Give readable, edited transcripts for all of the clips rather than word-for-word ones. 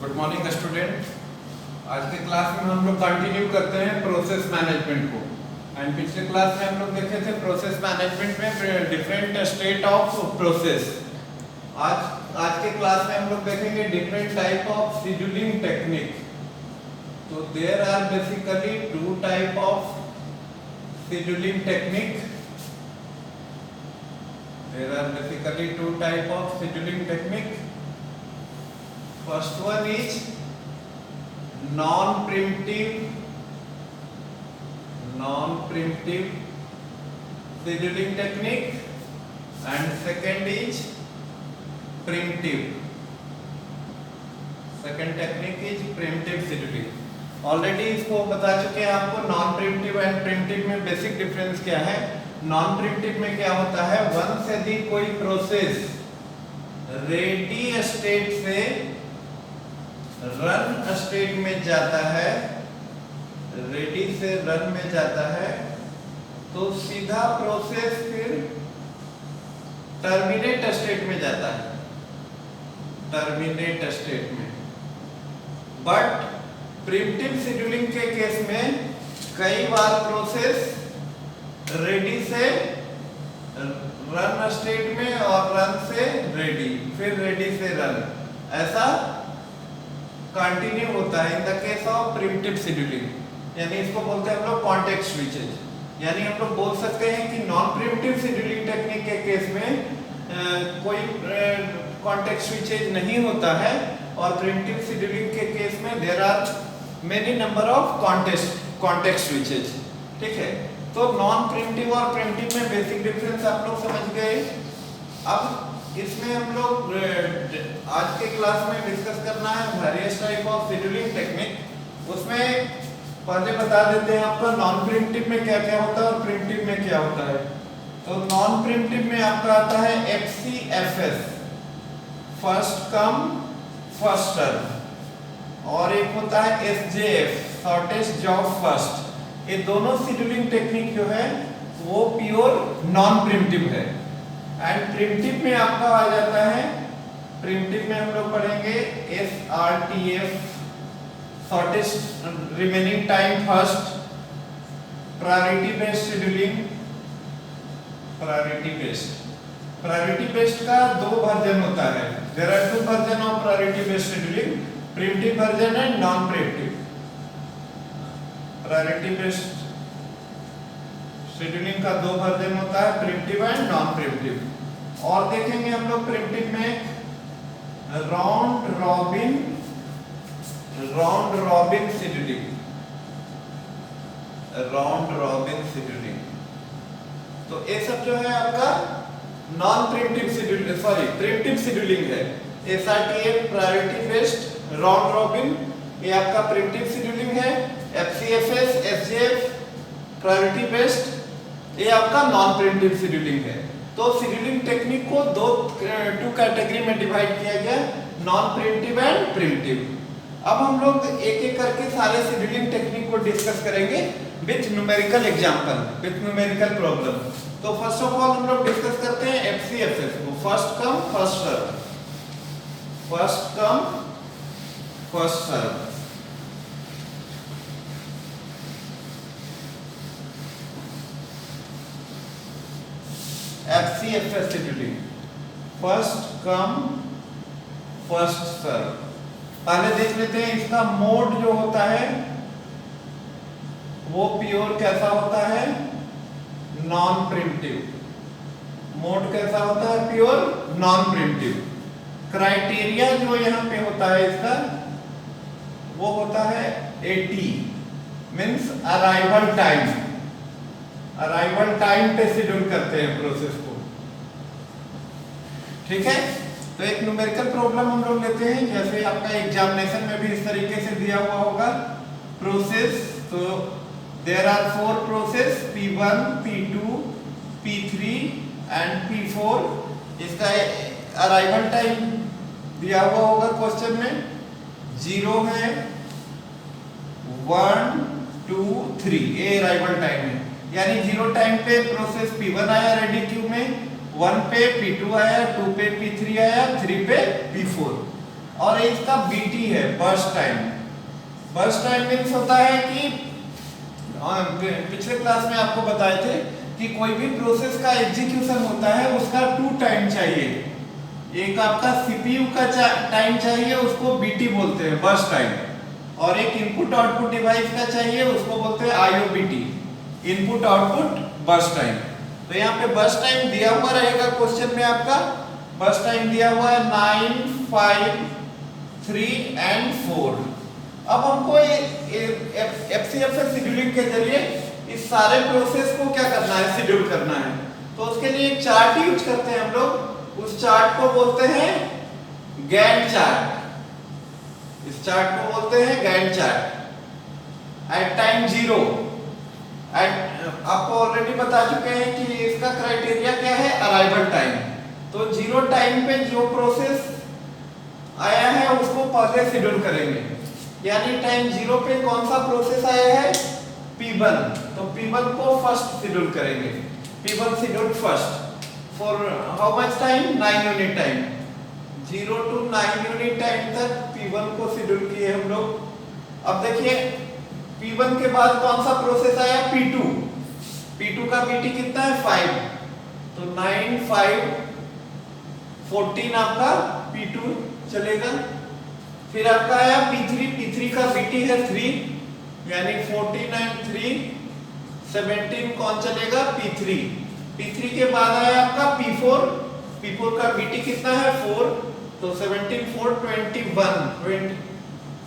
Good morning student. आज के class में हम लोग कंटिन्यू करते हैं प्रोसेस मैनेजमेंट को। एंड पिछले क्लास में हम लोग देखे थे प्रोसेस मैनेजमेंट में डिफरेंट स्टेट ऑफ प्रोसेस। आज के क्लास में हम लोग देखेंगे different type of scheduling technique. तो there are basically two type of scheduling technique. There are basically two type of scheduling technique. First one is non-preemptive scheduling technique, and second is preemptive. Second technique is preemptive scheduling. Already इसको बता चुके हैं आपको non pre-emptive and pre-emptive में basic difference क्या है। Non pre-emptive में क्या होता है, वंस यदि कोई प्रोसेस रेडी स्टेट से रन स्टेट में जाता है, रेडी से रन में जाता है, तो सीधा प्रोसेस फिर टर्मिनेट स्टेट में जाता है, टर्मिनेट स्टेट में। बट प्रिएम्प्टिव शेड्यूलिंग के केस में कई बार प्रोसेस रेडी से रन स्टेट में और रन से रेडी, फिर रेडी से रन, ऐसा कंटिन्यू होता है in the case of preemptive scheduling. यानी इसको बोलते हैं हम लोग कॉन्टेक्स्ट स्विचेज। यानी हम लोग बोल सकते हैं कि नॉन प्रिएम्प्टिव शेड्यूलिंग टेक्निक के केस में कोई कॉन्टेक्स्ट स्विचेज नहीं होता है, और प्रिएम्प्टिव शेड्यूलिंग के केस में there are many number of context switches. ठीक है, तो नॉन प्रिएम्प्टिव और प्रिएम्प्टिव में बेसिक डिफरेंस आप लोग समझ गए। अब इसमें हम लोग आज के क्लास में डिस्कस करना है various type of scheduling technique. उसमें पहले बता देते हैं आपका नॉन प्रिएम्प्टिव में क्या क्या होता है और प्रिएम्प्टिव में क्या होता है। तो नॉन प्रिएम्प्टिव में आपका आता है FCFS, first come first serve, और एक होता है SJF, शॉर्टेस्ट जॉब फर्स्ट। ये दोनों शेड्यूलिंग टेक्निक जो है वो प्योर नॉन प्रिएम्प्टिव है। एंड प्रिएम्प्टिव में आपका आ जाता है, प्रिएम्प्टिव में हम लोग पढ़ेंगे SRTF, shortest remaining time first, priority based scheduling, priority based का दो वर्जन होता है। There are two version of priority based scheduling, preemptive version and non preemptive. Priority based scheduling का दो वर्जन होता है, प्रिएम्प्टिव एंड नॉन प्रिएम्प्टिव। और देखेंगे हम लोग प्रिएम्प्टिव में राउंड रॉबिन शेड्यूलिंग। तो ये सब जो है आपका non preemptive scheduling, sorry pre-emptive scheduling है। SRTF priority based round robin, ये आपका प्रिएम्प्टिव शेड्यूलिंग है। FCFS SJF प्रायोरिटी बेस्ड, ये आपका नॉन प्रिएम्प्टिव शेड्यूलिंग है। तो शेड्यूलिंग टेक्निक को टू कैटेगरी में डिवाइड किया गया, नॉन प्रिएम्प्टिव एंड प्रिएम्प्टिव। अब हम लोग एक एक करके सारे शेड्यूलिंग टेक्निक को डिस्कस करेंगे with numerical example, with numerical problem. तो फर्स्ट ऑफ ऑल हम लोग डिस्कस करते हैं FCFS को, first come first serve. First come first serve. FCFS scheduling, first come first serve. पहले देख लेते हैं इसका मोड जो होता है वो प्योर कैसा होता है, नॉन प्रिएम्प्टिव। मोड कैसा होता है, प्योर नॉन प्रिएम्प्टिव। क्राइटेरिया जो यहाँ पे होता है इसका वो होता है AT, means arrival time. Arrival time पे शेड्यूल करते हैं प्रोसेस को। ठीक है, तो एक न्यूमेरिकल प्रॉब्लम हम लोग लेते हैं, जैसे आपका एग्जामिनेशन में भी इस तरीके से दिया हुआ होगा प्रोसेस। तो there are 4 process, P1 P2 P3 and P4। इसका अराइवल टाइम दिया हुआ होगा क्वेश्चन में, 0 है, 1 2 3, ये अराइवल टाइम है। यानी 0 टाइम पे प्रोसेस P1 आया रेडी क्यू में, 1 पे P2 आया, 2 पे P3 आया, 3 पे P4। और इसका बीटी है, burst time. Burst time means होता है कि पिछले क्लास में आपको बताए थे कि कोई भी प्रोसेस का एग्जीक्यूशन होता है उसका 2 टाइम चाहिए। एक आपका सीपीयू का टाइम चाहिए, उसको बीटी बोलते हैं, बर्स्ट टाइम। और एक इनपुट आउटपुट डिवाइस का चाहिए, उसको बोलते हैं आईओबीटी, इनपुट आउटपुट बर्स्ट टाइम। तो यहाँ पे बर्स्ट टाइम दिया हुआ रहेगा क्वेश्चन में, आपका बर्स्ट टाइम दिया हुआ है 9, 5, 3 and 4। अब हमको एफसीएफएस शेड्यूलिंग के जरिए इस सारे प्रोसेस को क्या करना है, शेड्यूल करना है। तो उसके लिए एक चार्ट यूज करते हैं हम लोग, उस चार्ट को बोलते हैं गैंट चार्ट। इस चार्ट को बोलते हैं गैंट चार्ट। एट टाइम 0, आपको ऑलरेडी बता चुके हैं कि इसका क्राइटेरिया क्या है, अराइवल टाइम। तो 0 टाइम पे जो प्रोसेस आया है उसको पहले शेड्यूल करेंगे। यानी टाइम 0 पे कौन सा प्रोसेस आया है, P1, तो P1 को फर्स्ट शेड्यूल करेंगे। P1 schedule first for how much time, 9 unit time. 0 to 9 unit time तक P1 को शेड्यूल किए हम लोग। अब देखिए P1 के बाद कौन सा प्रोसेस आया, P2। P2 का बीटी कितना है, 5, तो 9, 5, 14 आपका P2 चलेगा। फिर आपका आया P3, P3 का बीटी है 3, यानी 14 and 3, 17 कौन चलेगा, P3। P3 के बाद आया आपका P4, P4 का बीटी कितना है, 4, तो 17, 4, 21,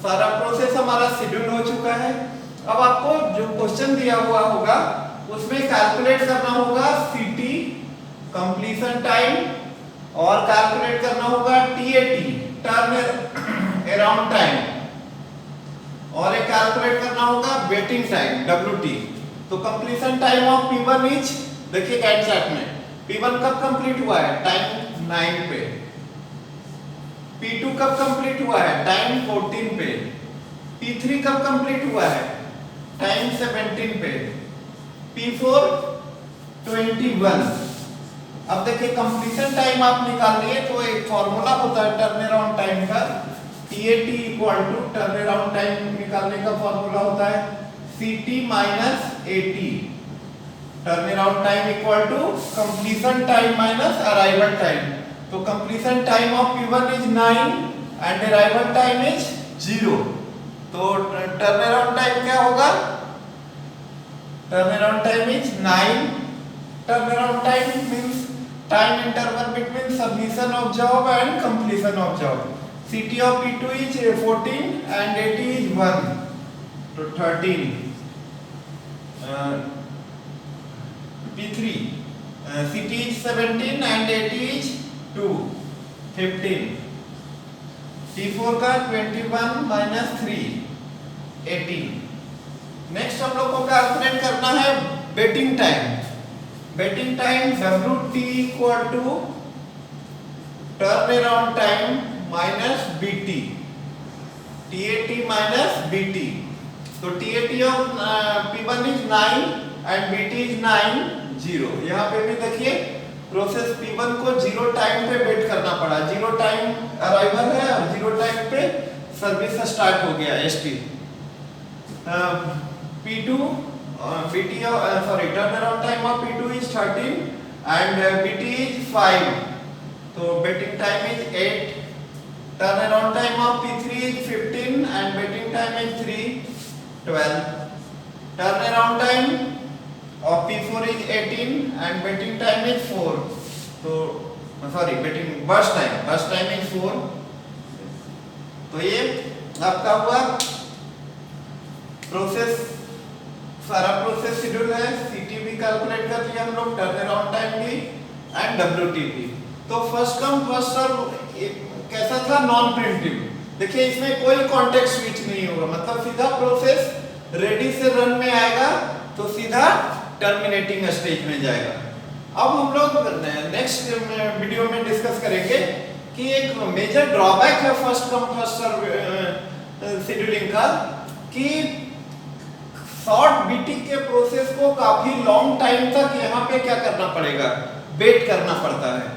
सारा प्रोसेस हमारा शेड्यूल हो चुका है। अब आपको जो क्वेश्चन दिया हुआ होगा उसमें कैलकुलेट करना होगा सीटी कंप्लीशन टाइम, और कैलकुलेट करना होगा टीएटी टर्न अराउंड टाइम, और एक कैलकुलेट करना होगा वेटिंग टाइम डब्ल्यूटी। तो completion time of P1 is, देखिए गैंट चार्ट में P1 कब कंप्लीट हुआ है, टाइम 9 पे। P2 कब कंप्लीट हुआ है, टाइम 14 पे। P3 कब कंप्लीट हुआ है, टाइम 17 पे। P4 21। अब देखिए कंप्लीशन टाइम आप निकाल लिए तो एक फॉर्मूला होता है टर्न अराउंड टाइम का, TAT equal to turn around time निकालने का फॉर्मूला होता है CT minus AT। Turn around time equal to completion time minus arrival time. तो completion time of P1 is 9 and arrival time is 0। तो turn around time क्या होगा, turn around time is 9। Turn around time means time interval between submission of job and completion of job. CT of P2 is 14 and AT is 1, तो 13। P3 CT is 17 and AT is 2, 15। P4 का 21 minus 3, 18। Next हम लोग को calculate करना है waiting time. Waiting time WT equal to turn around time minus BT, TAT minus BT। तो TAT of P1 is 9 and BT is 9, 0। यहाँ पे भी देखिए प्रोसेस P1 को 0 टाइम पे वेट करना पड़ा, 0 टाइम अराइवल है और 0 टाइम पे सर्विस स्टार्ट हो गया ST। P2 BT sorry turn around time of P2 is 13 and BT is 5, तो waiting time is 8। Turn around time of P3 is 15 and waiting time is 3, 12. Turn around time of P4 is 18 and waiting time is 4. तो sorry waiting burst time is 4। तो ये आपका हुआ process, सारा process schedule है। CT भी calculate कर लिया हम लोग, टर्न अराउंड टाइम भी एंड WT भी। तो फर्स्ट कम फर्स्ट सर्व कैसा था, नॉन प्रिम्प्टिव। देखिए इसमें कोई कॉन्टेक्स्ट स्विच नहीं होगा, मतलब सीधा प्रोसेस रेडी से रन में आएगा तो सीधा टर्मिनेटिंग स्टेज में जाएगा। अब हम लोग नेक्स्ट वीडियो में डिस्कस करेंगे कि एक मेजर ड्रॉबैक है first come first serve scheduling का, कि शॉर्ट बीटी के प्रोसेस को काफी लॉन्ग टाइम तक यहाँ पे क्या करना पड़ेगा, वेट करना पड़ता है।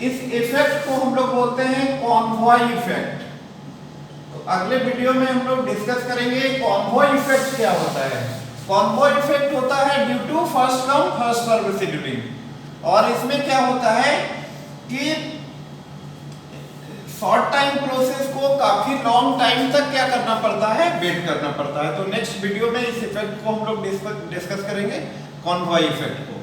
इस इफेक्ट को हम लोग बोलते हैं कॉन्वॉय इफेक्ट। तो अगले वीडियो में हम लोग डिस्कस करेंगे कॉन्वॉय इफेक्ट क्या होता है। कॉन्वॉय इफेक्ट होता है due to first come first serve scheduling, और इसमें क्या होता है कि शॉर्ट टाइम प्रोसेस को काफी लॉन्ग टाइम तक क्या करना पड़ता है, वेट करना पड़ता है। तो नेक्स्ट वीडियो में इस इफेक्ट को हम लोग डिस्कस करेंगे, कॉन्वॉय इफेक्ट को।